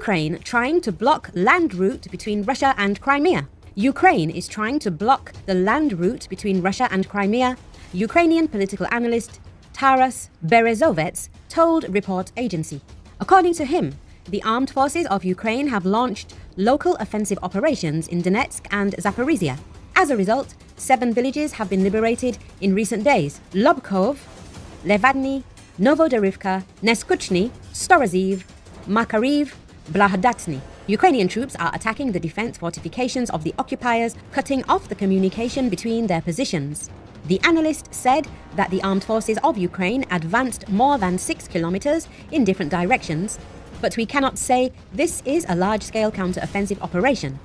Ukraine trying to block land route between Russia and Crimea? Ukraine is trying to block the land route between Russia and Crimea, Ukrainian political analyst Taras Berezovets told report agency. According to him, the armed forces of Ukraine have launched local offensive operations in Donetsk and Zaporizhia. As a result, 7 villages have been liberated in recent days: Lobkov, Levadny, Novodarivka, Neskuchny, Storoziv, Makariv, Blahodatny. Ukrainian troops are attacking the defense fortifications of the occupiers, cutting off the communication between their positions. The analyst said that the armed forces of Ukraine advanced more than 6 kilometers in different directions, but we cannot say this is a large-scale counter-offensive operation.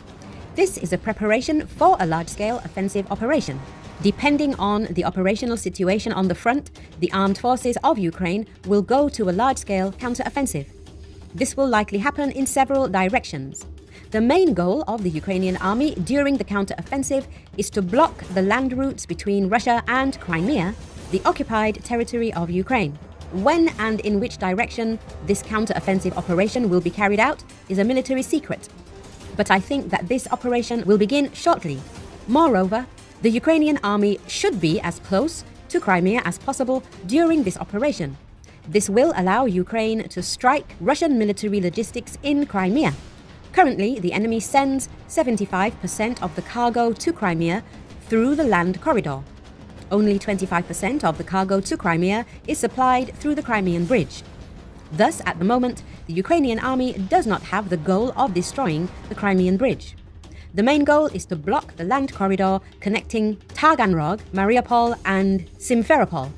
This is a preparation for a large-scale offensive operation. Depending on the operational situation on the front, the armed forces of Ukraine will go to a large-scale counter-offensive. This will likely happen in several directions. The main goal of the Ukrainian army during the counter-offensive is to block the land routes between Russia and Crimea, the occupied territory of Ukraine. When and in which direction this counter-offensive operation will be carried out is a military secret. But I think that this operation will begin shortly. Moreover, the Ukrainian army should be as close to Crimea as possible during this operation. This will allow Ukraine to strike Russian military logistics in Crimea. Currently, the enemy sends 75% of the cargo to Crimea through the land corridor. Only 25% of the cargo to Crimea is supplied through the Crimean Bridge. Thus, at the moment, the Ukrainian army does not have the goal of destroying the Crimean Bridge. The main goal is to block the land corridor connecting Taganrog, Mariupol, and Simferopol.